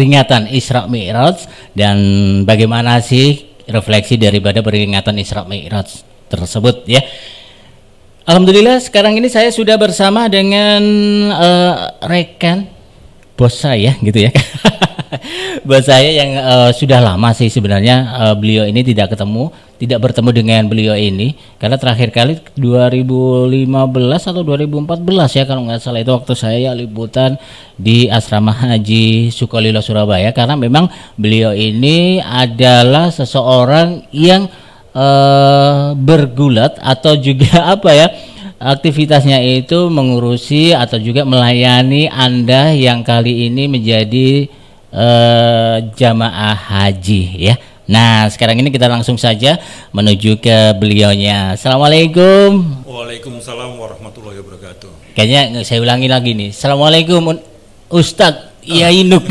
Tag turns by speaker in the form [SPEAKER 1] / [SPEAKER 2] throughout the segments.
[SPEAKER 1] peringatan Isra Mi'raj, dan bagaimana sih refleksi daripada peringatan Isra Mi'raj tersebut ya. Alhamdulillah sekarang ini saya sudah bersama dengan rekan bos saya gitu ya. Bos saya yang sudah lama sih sebenarnya beliau ini tidak bertemu dengan beliau ini, karena terakhir kali 2015 atau 2014 ya kalau nggak salah, itu waktu saya liputan di Asrama Haji Sukolilo Surabaya, karena memang beliau ini adalah seseorang yang bergulat atau juga apa ya, aktivitasnya itu mengurusi atau juga melayani Anda yang kali ini menjadi jamaah haji ya. Nah sekarang ini kita langsung saja menuju ke beliaunya. Assalamualaikum.
[SPEAKER 2] Waalaikumsalam warahmatullahi wabarakatuh.
[SPEAKER 1] Kayaknya saya ulangi lagi nih. Assalamualaikum Ustadz Yainuk.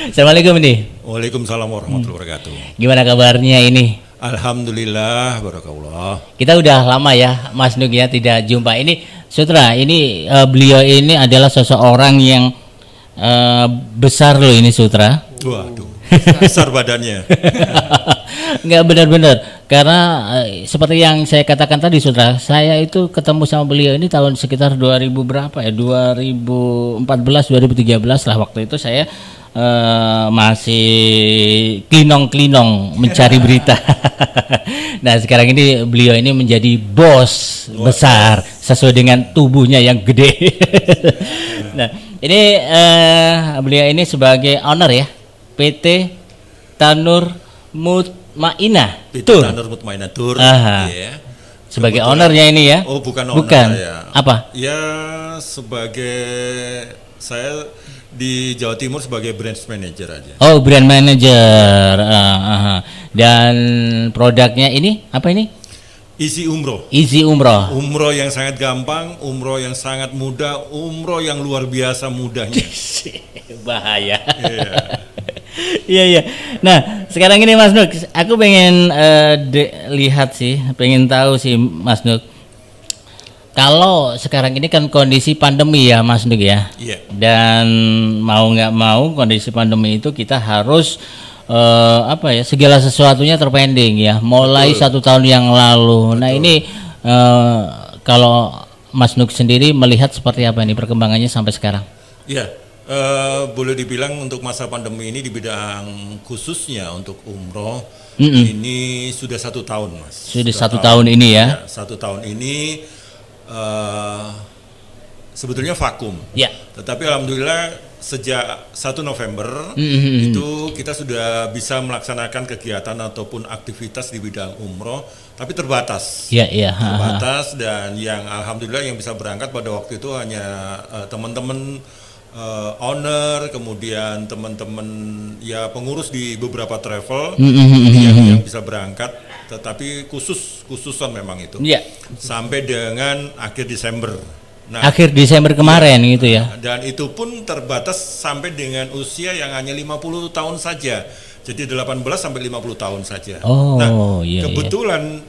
[SPEAKER 1] Assalamualaikum nih.
[SPEAKER 2] Waalaikumsalam warahmatullahi wabarakatuh.
[SPEAKER 1] Gimana kabarnya ini?
[SPEAKER 2] Alhamdulillah, barakallah.
[SPEAKER 1] Kita udah lama ya Mas Nuk ya tidak jumpa. Ini Sutra, ini beliau ini adalah seseorang yang besar loh ini Sutra.
[SPEAKER 2] Waduh, besar badannya.
[SPEAKER 1] Nggak benar-benar, karena seperti yang saya katakan tadi Sutra, saya itu ketemu sama beliau ini tahun sekitar 2000 berapa ya, 2014 2013 lah. Waktu itu saya masih klinong mencari berita. Nah sekarang ini beliau ini menjadi bos besar sesuai dengan tubuhnya yang gede. Nah ini beliau ini sebagai owner ya PT Tanur Mutmainah
[SPEAKER 2] PT Tanur Mutmainah Tour.
[SPEAKER 1] Yeah. Sebagai ownernya ini ya?
[SPEAKER 2] Oh bukan owner.
[SPEAKER 1] Bukan.
[SPEAKER 2] Ya.
[SPEAKER 1] Apa?
[SPEAKER 2] Ya sebagai saya di Jawa Timur sebagai brand manager aja.
[SPEAKER 1] Oh brand manager. Dan produknya ini apa ini?
[SPEAKER 2] Easy Umroh.
[SPEAKER 1] Easy Umroh.
[SPEAKER 2] Umroh yang sangat gampang, umroh yang sangat mudah, umroh yang luar biasa mudahnya.
[SPEAKER 1] Bahaya. Iya. Nah sekarang ini Mas Nuk, aku pengen lihat sih, pengen tahu sih Mas Nuk. Kalau sekarang ini kan kondisi pandemi ya Mas Nuk ya.
[SPEAKER 2] Iya.
[SPEAKER 1] Dan mau nggak mau kondisi pandemi itu kita harus apa ya, segala sesuatunya terpending ya, mulai
[SPEAKER 2] Betul.
[SPEAKER 1] 1 tahun yang lalu.
[SPEAKER 2] Betul.
[SPEAKER 1] Nah ini kalau Mas Nuk sendiri melihat seperti apa ini perkembangannya sampai sekarang?
[SPEAKER 2] Ya, boleh dibilang untuk masa pandemi ini di bidang khususnya untuk umroh ini sudah 1 tahun Mas.
[SPEAKER 1] Sudah 1 tahun ini ya?
[SPEAKER 2] Ya 1 tahun ini sebetulnya vakum.
[SPEAKER 1] Ya.
[SPEAKER 2] Tetapi alhamdulillah sejak 1 November itu kita sudah bisa melaksanakan kegiatan ataupun aktivitas di bidang umroh, tapi terbatas.
[SPEAKER 1] Iya.
[SPEAKER 2] Terbatas, dan yang alhamdulillah yang bisa berangkat pada waktu itu hanya teman-teman owner, kemudian teman-teman ya pengurus di beberapa travel yang bisa berangkat, tetapi khususan memang itu.
[SPEAKER 1] Iya.
[SPEAKER 2] Sampai dengan akhir Desember. Nah,
[SPEAKER 1] Akhir Desember kemarin gitu ya.
[SPEAKER 2] dan itu pun terbatas sampai dengan usia yang hanya 50 tahun saja. Jadi 18 sampai 50 tahun saja.
[SPEAKER 1] Oh,
[SPEAKER 2] nah,
[SPEAKER 1] iya.
[SPEAKER 2] kebetulan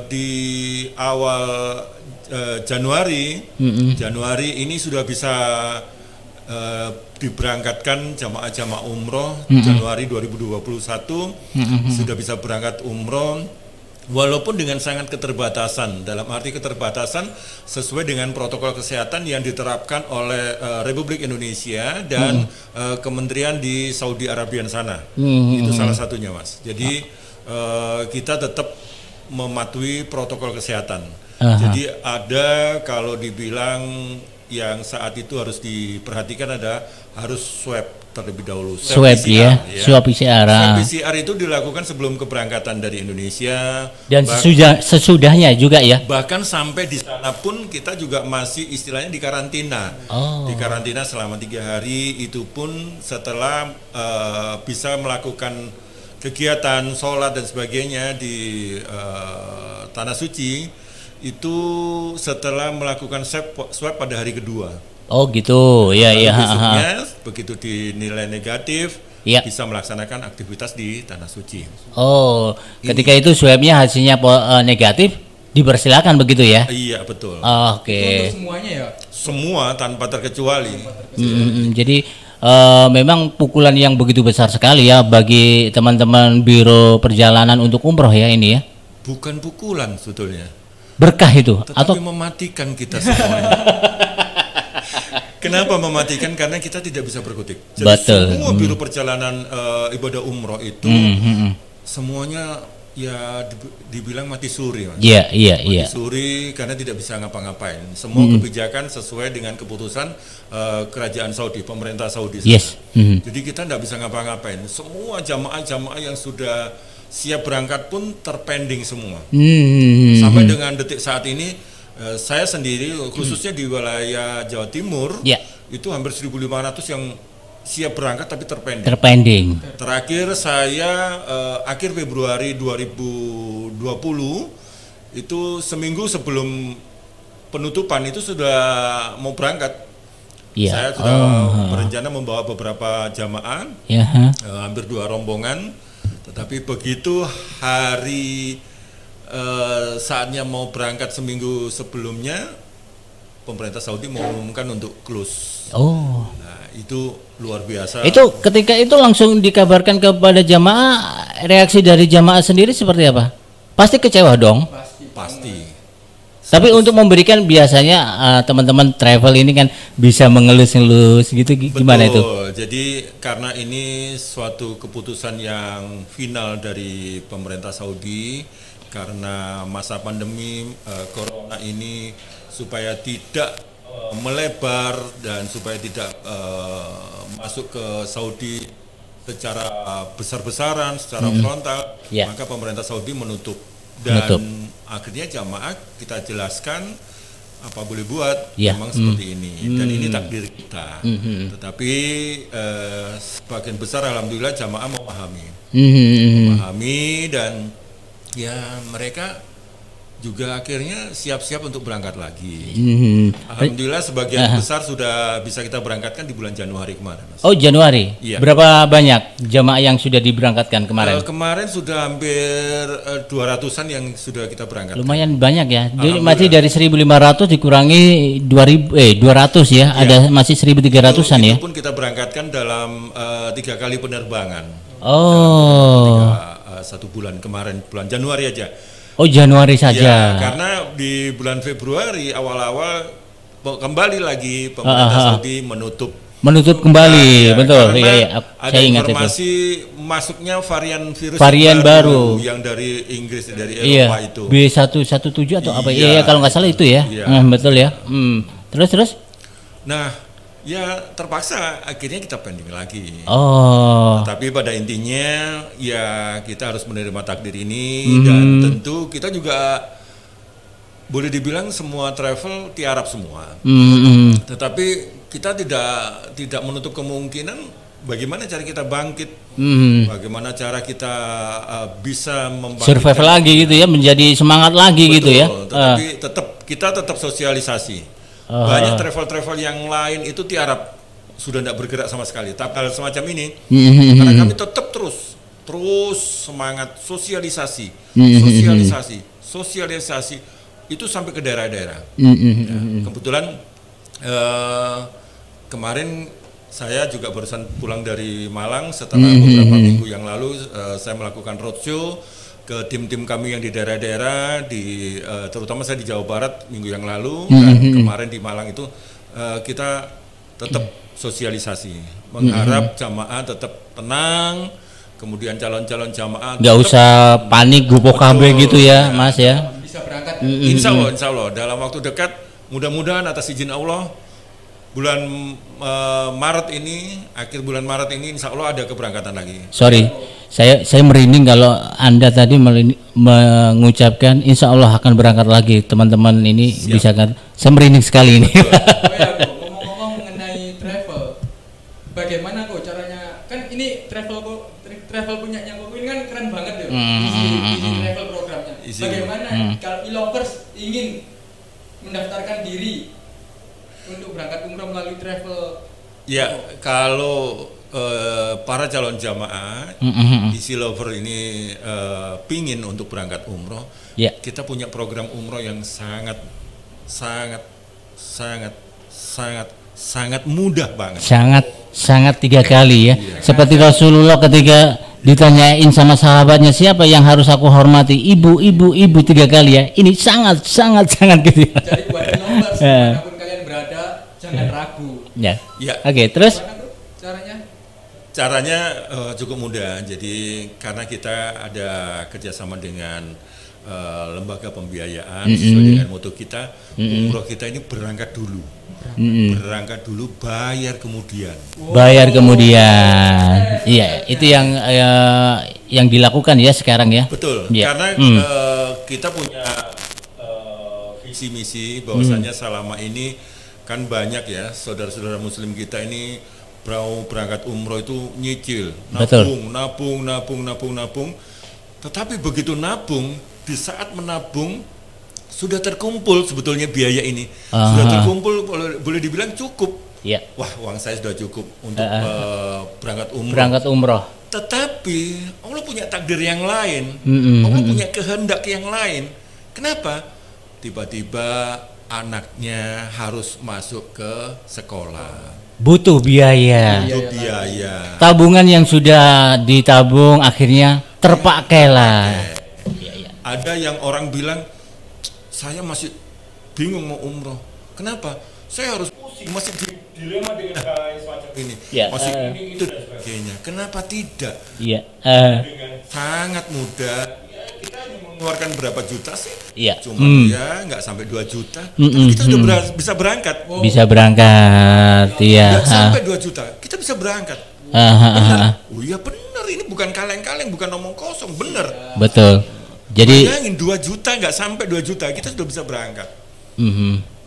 [SPEAKER 2] di awal Januari ini sudah bisa diberangkatkan jamaah umroh. Januari 2021 sudah bisa berangkat umroh. Walaupun dengan sangat keterbatasan, dalam arti keterbatasan sesuai dengan protokol kesehatan yang diterapkan oleh Republik Indonesia dan kementerian di Saudi Arabia sana. Itu salah satunya Mas. Jadi kita tetap mematuhi protokol kesehatan. Jadi ada, kalau dibilang yang saat itu harus diperhatikan, harus swab terlebih dahulu.
[SPEAKER 1] Swab
[SPEAKER 2] PCR,
[SPEAKER 1] ya. Swab PCR.
[SPEAKER 2] Swab PCR itu dilakukan sebelum keberangkatan dari Indonesia
[SPEAKER 1] dan sesudahnya juga ya.
[SPEAKER 2] Bahkan sampai di sana pun kita juga masih istilahnya di karantina. Di karantina selama 3 hari, itu pun setelah bisa melakukan kegiatan sholat dan sebagainya di Tanah Suci, itu setelah melakukan swab pada hari kedua.
[SPEAKER 1] Oh gitu, ya.
[SPEAKER 2] Besoknya begitu dinilai negatif,
[SPEAKER 1] ya,
[SPEAKER 2] bisa melaksanakan aktivitas di Tanah Suci.
[SPEAKER 1] Oh, ketika itu swabnya hasilnya negatif, dipersilakan begitu ya?
[SPEAKER 2] Iya betul.
[SPEAKER 1] Oke.
[SPEAKER 3] Untuk semuanya ya?
[SPEAKER 2] Semua tanpa terkecuali.
[SPEAKER 1] Jadi memang pukulan yang begitu besar sekali ya bagi teman-teman Biro Perjalanan untuk umroh ya ini ya.
[SPEAKER 2] Bukan pukulan sebetulnya,
[SPEAKER 1] Berkah itu
[SPEAKER 2] tetapi
[SPEAKER 1] atau
[SPEAKER 2] mematikan kita semuanya. Kenapa mematikan? Karena kita tidak bisa berkutik. Jadi
[SPEAKER 1] Betul.
[SPEAKER 2] semua biro perjalanan ibadah umroh itu semuanya ya dibilang mati suri, Mas.
[SPEAKER 1] Iya, iya, iya.
[SPEAKER 2] Mati suri karena tidak bisa ngapa-ngapain. Semua kebijakan sesuai dengan keputusan kerajaan Saudi, pemerintah Saudi.
[SPEAKER 1] Yes.
[SPEAKER 2] Jadi kita tidak bisa ngapa-ngapain. Semua jamaah-jamaah yang sudah siap berangkat pun terpending semua. Sampai dengan detik saat ini saya sendiri khususnya di wilayah Jawa Timur
[SPEAKER 1] Ya.
[SPEAKER 2] itu hampir 1.500 yang siap berangkat tapi terpending.
[SPEAKER 1] Terpending.
[SPEAKER 2] Terakhir saya akhir Februari 2020 itu seminggu sebelum penutupan itu sudah mau berangkat.
[SPEAKER 1] Iya.
[SPEAKER 2] Saya sudah berencana membawa beberapa jamaah,
[SPEAKER 1] Ya.
[SPEAKER 2] hampir 2 rombongan. Tetapi begitu hari saatnya mau berangkat seminggu sebelumnya, pemerintah Saudi mengumumkan untuk close.
[SPEAKER 1] Oh.
[SPEAKER 2] Nah, itu luar biasa.
[SPEAKER 1] Itu ketika itu langsung dikabarkan kepada jamaah, reaksi dari jamaah sendiri seperti apa? Pasti kecewa dong.
[SPEAKER 2] Pasti.
[SPEAKER 1] Tapi untuk memberikan biasanya teman-teman travel ini kan bisa mengelus-elus gitu gimana itu?
[SPEAKER 2] Betul. Jadi karena ini suatu keputusan yang final dari pemerintah Saudi karena masa pandemi corona ini supaya tidak melebar dan supaya tidak masuk ke Saudi secara besar-besaran, secara frontal,
[SPEAKER 1] Ya.
[SPEAKER 2] maka pemerintah Saudi menutup. Dan akhirnya jamaah kita jelaskan apa boleh buat,
[SPEAKER 1] Ya.
[SPEAKER 2] memang seperti ini dan ini takdir kita. Tetapi sebagian besar alhamdulillah jamaah memahami dan ya mereka juga akhirnya siap-siap untuk berangkat lagi. Alhamdulillah sebagian besar sudah bisa kita berangkatkan di bulan Januari kemarin, Mas.
[SPEAKER 1] Oh, Januari.
[SPEAKER 2] Iya.
[SPEAKER 1] Berapa banyak jamaah yang sudah diberangkatkan kemarin?
[SPEAKER 2] Kemarin sudah hampir 200-an yang sudah kita berangkat.
[SPEAKER 1] Lumayan banyak ya. Jadi
[SPEAKER 2] Alhamdulillah.
[SPEAKER 1] masih dari 1.500 dikurangi 200 ya. Ada masih 1.300-an ya.
[SPEAKER 2] Itu pun kita berangkatkan dalam 3 kali penerbangan.
[SPEAKER 1] Oh.
[SPEAKER 2] Satu bulan kemarin, bulan Januari aja.
[SPEAKER 1] Oh, Januari
[SPEAKER 2] Ya,
[SPEAKER 1] saja.
[SPEAKER 2] karena di bulan Februari awal-awal kembali lagi pemerintah Saudi menutup
[SPEAKER 1] Menutup kembali, betul.
[SPEAKER 2] karena
[SPEAKER 1] Iya, iya.
[SPEAKER 2] ada
[SPEAKER 1] Saya ingat itu.
[SPEAKER 2] informasi masuknya varian
[SPEAKER 1] Varian baru.
[SPEAKER 2] yang dari Inggris, dari
[SPEAKER 1] Iya.
[SPEAKER 2] Eropa itu.
[SPEAKER 1] B117 atau apa?
[SPEAKER 2] Iya.
[SPEAKER 1] Iya, kalau nggak salah itu ya.
[SPEAKER 2] Iya.
[SPEAKER 1] Betul ya. Terus?
[SPEAKER 2] Nah, ya terpaksa akhirnya kita pending lagi.
[SPEAKER 1] Oh.
[SPEAKER 2] Tapi pada intinya ya kita harus menerima takdir ini dan tentu kita juga boleh dibilang semua travel tiarap semua. Tetapi kita tidak menutup kemungkinan bagaimana cara kita bangkit, bagaimana cara kita bisa membangkitkan
[SPEAKER 1] Survive lagi gitu ya, menjadi semangat lagi gitu ya.
[SPEAKER 2] Tetapi kita tetap sosialisasi. Banyak travel-travel yang lain itu tiarap, sudah tidak bergerak sama sekali. Tapi hal semacam ini, karena kami tetap terus semangat sosialisasi itu sampai ke daerah-daerah. Ya, kebetulan kemarin saya juga barusan pulang dari Malang setelah beberapa minggu yang lalu saya melakukan roadshow ke tim-tim kami yang di daerah-daerah terutama saya di Jawa Barat minggu yang lalu dan kemarin di Malang itu kita tetap sosialisasi mengharap jamaah tetap tenang, kemudian calon-calon jamaah
[SPEAKER 1] Nggak usah panik gupok kabeh gitu ya, Mas ya.
[SPEAKER 3] Bisa berangkat.
[SPEAKER 2] Insya Allah dalam waktu dekat mudah-mudahan atas izin Allah bulan akhir bulan Maret ini insya Allah ada keberangkatan lagi.
[SPEAKER 1] Sorry, saya merinding kalau Anda tadi mengucapkan insya Allah akan berangkat lagi. Teman-teman ini bisa kan? Saya merinding sekali ini.
[SPEAKER 3] Oh ya, Bu, ngomong-ngomong mengenai travel, bagaimana kok caranya? Kan ini travel punyanya kok ini kan keren banget ya. Isi travel programnya. Bagaimana kalau e-lovers ingin mendaftarkan diri untuk berangkat umroh melalui travel?
[SPEAKER 2] Ya, kalau para calon jamaah isi lover ini pingin untuk berangkat umroh,
[SPEAKER 1] Ya.
[SPEAKER 2] kita punya program umroh yang sangat mudah banget.
[SPEAKER 1] Sangat sangat 3 kali ya. Seperti Rasulullah ketika ditanyain sama sahabatnya, siapa yang harus aku hormati? Ibu, 3 kali ya. Ini sangat gitu ya.
[SPEAKER 3] Jadi buat lovers dimanapun kalian berada, jangan ragu.
[SPEAKER 1] Ya.
[SPEAKER 2] Ya.
[SPEAKER 1] Oke, terus
[SPEAKER 3] Gimana, Bro, caranya?
[SPEAKER 2] Caranya cukup mudah. Jadi karena kita ada kerjasama dengan lembaga pembiayaan sesuai dengan moto kita, umroh kita ini berangkat dulu, berangkat dulu, bayar kemudian.
[SPEAKER 1] bayar kemudian. Iya, itu yang dilakukan ya sekarang ya.
[SPEAKER 2] Betul.
[SPEAKER 1] Ya.
[SPEAKER 2] Karena kita punya visi misi bahwasanya selama ini kan banyak ya saudara-saudara Muslim kita ini berangkat umroh itu nyicil,
[SPEAKER 1] Betul.
[SPEAKER 2] nabung. Tetapi begitu nabung, di saat menabung sudah terkumpul sebetulnya biaya ini, sudah terkumpul, boleh dibilang cukup.
[SPEAKER 1] Iya.
[SPEAKER 2] Wah, uang saya sudah cukup untuk berangkat umroh.
[SPEAKER 1] Berangkat umroh.
[SPEAKER 2] Tetapi Allah punya takdir yang lain,
[SPEAKER 1] Mm-mm.
[SPEAKER 2] Allah punya kehendak yang lain. Kenapa? Tiba-tiba anaknya harus masuk ke sekolah,
[SPEAKER 1] Butuh biaya.
[SPEAKER 2] butuh biaya.
[SPEAKER 1] Tabungan yang sudah ditabung akhirnya terpakailah.
[SPEAKER 2] Ada yang orang bilang, saya masih bingung mau umroh. Kenapa? Saya harus pusing, masih dilema dengan hal semacam ini,
[SPEAKER 1] Ya,
[SPEAKER 2] masih ini itu dan sebagainya. Kenapa tidak?
[SPEAKER 1] Iya.
[SPEAKER 2] Dengan sangat mudah, ya, kita hanya mengeluarkan berapa juta sih?
[SPEAKER 1] Iya.
[SPEAKER 2] Cuma ya nggak sampai 2 juta, tapi kita sudah bisa berangkat.
[SPEAKER 1] Bisa berangkat. Iya.
[SPEAKER 2] Nggak sampai 2 juta, kita bisa berangkat. Benar. Oh iya benar, ini bukan kaleng-kaleng, bukan omong kosong, benar.
[SPEAKER 1] Betul. Jadi
[SPEAKER 2] Bayangin 2 juta, nggak sampai 2 juta, kita sudah bisa berangkat.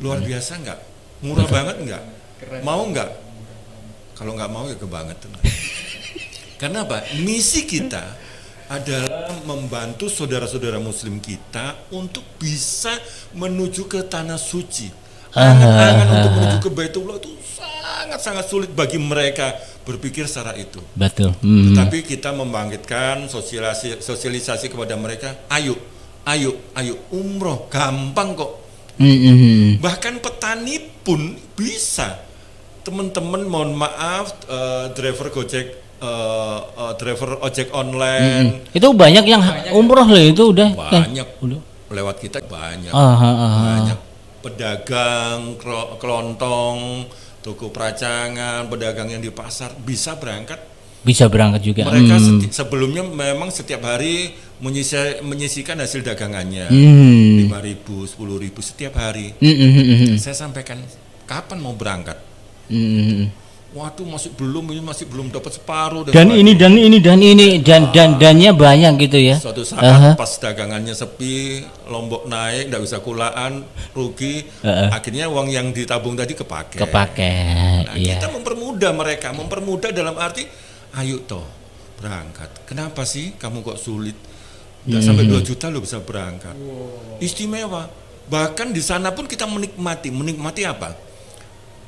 [SPEAKER 2] Luar biasa nggak? Murah banget nggak? Mau nggak? Kalau nggak mau ya kebangetan. Karena apa? Misi kita adalah membantu saudara-saudara Muslim kita untuk bisa menuju ke tanah suci. Angan-angan untuk menuju ke Baitullah itu sangat-sangat sulit bagi mereka berpikir secara itu.
[SPEAKER 1] betul.
[SPEAKER 2] Tetapi kita membangkitkan sosialisasi kepada mereka, ayo umroh, gampang kok. Bahkan petani pun bisa. Teman-teman mohon maaf, driver Gojek, driver ojek online,
[SPEAKER 1] Itu banyak yang umroh loh, itu udah.
[SPEAKER 2] banyak
[SPEAKER 1] Udah.
[SPEAKER 2] lewat kita banyak.
[SPEAKER 1] Ah.
[SPEAKER 2] Banyak pedagang kelontong, toko peracangan, pedagang yang di pasar bisa berangkat.
[SPEAKER 1] Bisa berangkat juga.
[SPEAKER 2] Mereka sebelumnya memang setiap hari menyisikan hasil dagangannya, 5.000, 10.000 setiap hari. Saya sampaikan, kapan mau berangkat? Waduh, masih belum dapat separuh.
[SPEAKER 1] Dan ini dannya banyak gitu ya.
[SPEAKER 2] Suatu saat pas dagangannya sepi, Lombok naik, nggak bisa kulaan, rugi. Akhirnya uang yang ditabung tadi kepake. Nah,
[SPEAKER 1] Iya.
[SPEAKER 2] kita mempermudah mereka, mempermudah dalam arti, ayo toh berangkat. Kenapa sih kamu kok sulit? Nggak sampai 2 juta lo bisa berangkat. Istimewa. Bahkan di sana pun kita menikmati apa?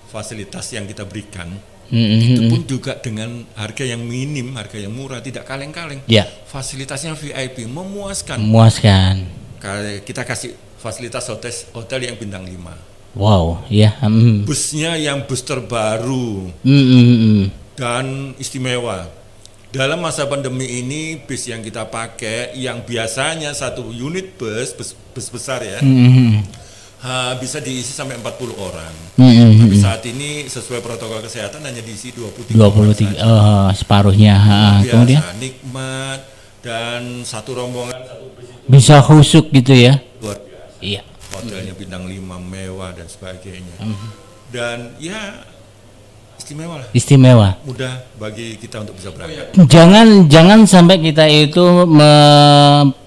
[SPEAKER 2] Fasilitas yang kita berikan. Itu pun juga dengan harga yang minim, harga yang murah, tidak kaleng-kaleng.
[SPEAKER 1] Ya.
[SPEAKER 2] Fasilitasnya VIP, memuaskan. Kita kasih fasilitas hotel yang bintang 5.
[SPEAKER 1] Wow, ya.
[SPEAKER 2] Busnya yang bus terbaru dan istimewa. Dalam masa pandemi ini, bis yang kita pakai yang biasanya satu unit bus besar ya, bisa diisi sampai 40 orang. Tapi saat ini sesuai protokol kesehatan hanya diisi 23 orang saja.
[SPEAKER 1] Separuhnya. Kemudian
[SPEAKER 2] Nikmat dan satu rombongan satu bis itu
[SPEAKER 1] bisa khusyuk gitu ya.
[SPEAKER 2] luar biasa.
[SPEAKER 1] Iya.
[SPEAKER 2] Hotelnya bintang 5 mewah dan sebagainya. Dan ya istimewa lah. Mudah bagi kita untuk bisa berangkat.
[SPEAKER 1] Jangan sampai kita itu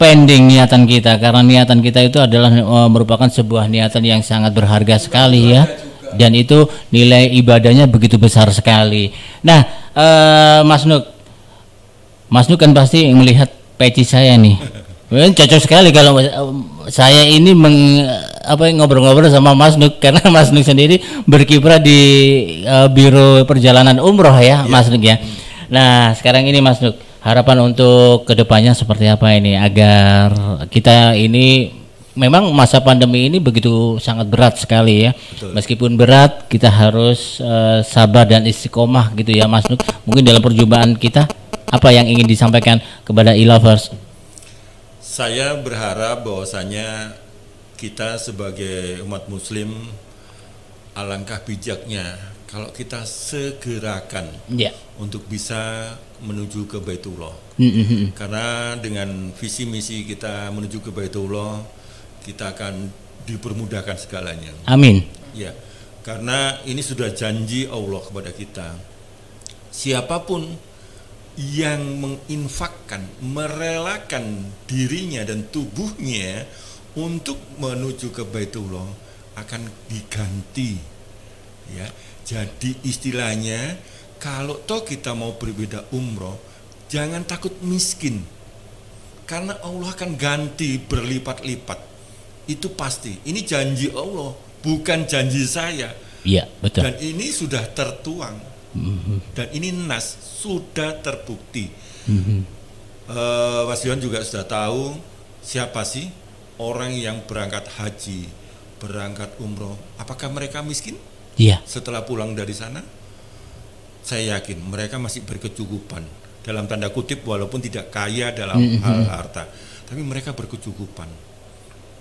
[SPEAKER 1] pending niatan kita, karena niatan kita itu adalah merupakan sebuah niatan yang sangat berharga sekali ya, dan itu nilai ibadahnya begitu besar sekali. Nah, Mas Nuk kan pasti melihat peci saya nih. Cocok sekali kalau saya ini ngobrol-ngobrol sama Mas Nuk, karena Mas Nuk sendiri berkiprah di Biro Perjalanan Umroh ya, Mas Nuk ya. Nah, sekarang ini Mas Nuk, harapan untuk kedepannya seperti apa ini agar kita ini memang masa pandemi ini begitu sangat berat sekali ya.
[SPEAKER 2] Betul.
[SPEAKER 1] Meskipun berat, kita harus sabar dan istiqomah gitu ya Mas Nuk. Mungkin dalam perjumpaan kita, apa yang ingin disampaikan kepada e-lovers?
[SPEAKER 2] Saya berharap bahwasanya kita sebagai umat muslim alangkah bijaknya kalau kita segerakan
[SPEAKER 1] Ya.
[SPEAKER 2] untuk bisa menuju ke Baitullah. Karena dengan visi misi kita menuju ke Baitullah, kita akan dipermudahkan segalanya.
[SPEAKER 1] Amin.
[SPEAKER 2] Ya, karena ini sudah janji Allah kepada kita. Siapapun yang menginfakkan, merelakan dirinya dan tubuhnya untuk menuju ke Baitullah akan diganti. Ya, jadi istilahnya kalau toh kita mau beribadah umroh, jangan takut miskin, karena Allah akan ganti berlipat-lipat. Itu pasti. Ini janji Allah, bukan janji saya.
[SPEAKER 1] Iya, betul.
[SPEAKER 2] Dan ini sudah tertuang. Dan ini nas sudah terbukti. Mas Yohan juga sudah tahu siapa sih orang yang berangkat haji, berangkat umroh. Apakah mereka miskin?
[SPEAKER 1] Iya.
[SPEAKER 2] Setelah pulang dari sana, saya yakin mereka masih berkecukupan, dalam tanda kutip, walaupun tidak kaya dalam hal harta, tapi mereka berkecukupan.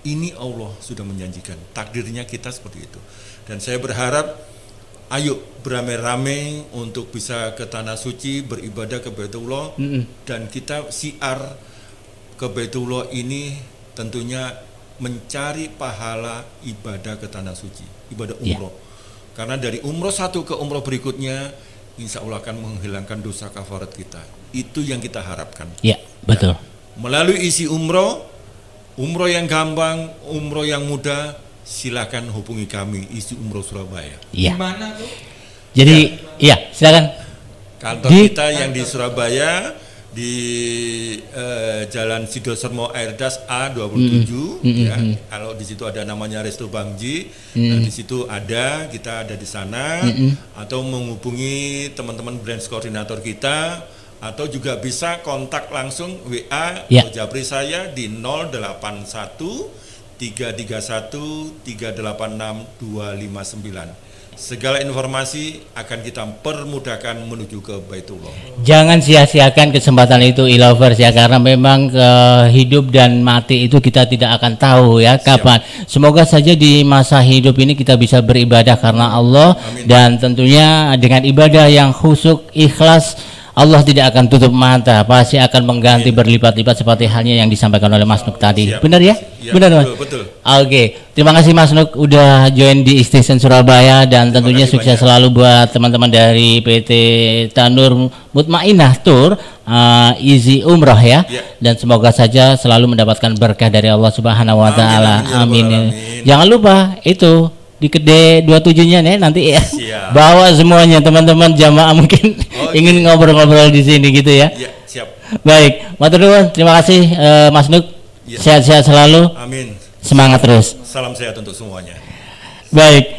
[SPEAKER 2] Ini Allah sudah menjanjikan, takdirnya kita seperti itu. Dan saya berharap, ayo beramai-ramai untuk bisa ke tanah suci, beribadah ke Baitullah. Dan kita siar ke Baitullah ini tentunya mencari pahala ibadah ke tanah suci, ibadah umroh. Karena dari umroh satu ke umroh berikutnya, insya Allah akan menghilangkan dosa kafarat kita. Itu yang kita harapkan.
[SPEAKER 1] Iya, betul.
[SPEAKER 2] Melalui isi umroh yang gampang, umroh yang mudah, silakan hubungi kami, isi umroh Surabaya.
[SPEAKER 1] Iya.
[SPEAKER 3] Gimana tuh?
[SPEAKER 1] Jadi, iya, silakan.
[SPEAKER 2] Kantor kita yang di Surabaya, di Jalan Sidosermo Airdas A27, ya. Kalau di situ ada namanya Resto Bangji, nah, di situ ada, kita ada di sana, atau menghubungi teman-teman branch koordinator kita, atau juga bisa kontak langsung WA atau Japri saya di 081 331 386 259. Segala informasi akan kita permudahkan menuju ke Baitullah.
[SPEAKER 1] Jangan sia-siakan kesempatan itu e-lovers ya, karena memang hidup dan mati itu kita tidak akan tahu ya kapan. Semoga saja di masa hidup ini kita bisa beribadah karena Allah. Amin. Dan tentunya dengan ibadah yang khusyuk, ikhlas, Allah tidak akan tutup mata, pasti akan mengganti berlipat-lipat seperti halnya yang disampaikan oleh Mas Nuk tadi. Benar ya? Benar, Mas?
[SPEAKER 2] Betul.
[SPEAKER 1] Oke, terima kasih Mas Nuk udah join di Station Surabaya, dan tentunya sukses selalu buat teman-teman dari PT Tanur Mutmainah Tour, Easy Umroh ya. Dan semoga saja selalu mendapatkan berkah dari Allah Subhanahu wa taala. Amin. Jangan lupa itu di Kedai 27-nya nih nanti ya. Bawa semuanya teman-teman jamaah mungkin ingin ngobrol-ngobrol di sini gitu ya.
[SPEAKER 2] Iya, siap.
[SPEAKER 1] Baik, matur nuwun, terima kasih Mas Nuk. Sehat-sehat selalu.
[SPEAKER 2] Amin.
[SPEAKER 1] Semangat terus.
[SPEAKER 2] Salam sehat untuk semuanya.
[SPEAKER 1] Baik.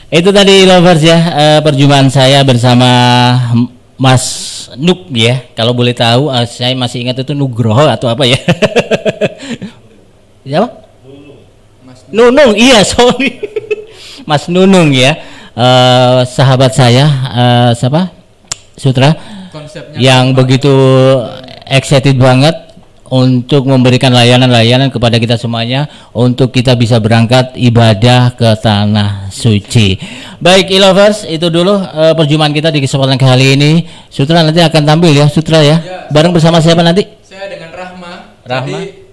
[SPEAKER 1] Itu tadi lovers ya, perjumpaan saya bersama Mas Nuk ya. Kalau boleh tahu, saya masih ingat itu Nugroho atau apa ya? Siapa? Nunung, iya sorry. Mas Nunung ya, sahabat saya, siapa? Sutra, konsepnya yang begitu excited banget untuk memberikan layanan-layanan kepada kita semuanya untuk kita bisa berangkat ibadah ke tanah suci. Baik e-lovers, itu dulu perjumpaan kita di kesempatan kali ini. Sutra nanti akan tampil ya, Sutra ya, bareng bersama siapa nanti?
[SPEAKER 3] Saya dengan Rahma.
[SPEAKER 1] Rahma.
[SPEAKER 3] Jadi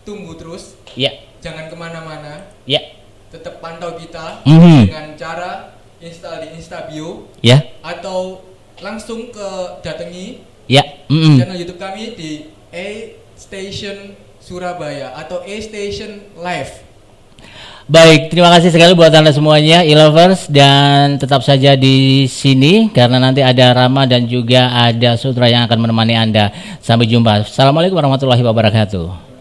[SPEAKER 3] tunggu terus.
[SPEAKER 1] Ya.
[SPEAKER 3] Jangan kemana-mana.
[SPEAKER 1] Ya.
[SPEAKER 3] Tetap pantau kita dengan cara install di Instabio.
[SPEAKER 1] Ya.
[SPEAKER 3] Atau langsung datangi channel YouTube kami di A Station Surabaya atau A Station Live.
[SPEAKER 1] Baik, terima kasih sekali buat Anda semuanya e-lovers, dan tetap saja di sini karena nanti ada Rama dan juga ada Sutra yang akan menemani Anda. Sampai jumpa. Assalamualaikum warahmatullahi wabarakatuh.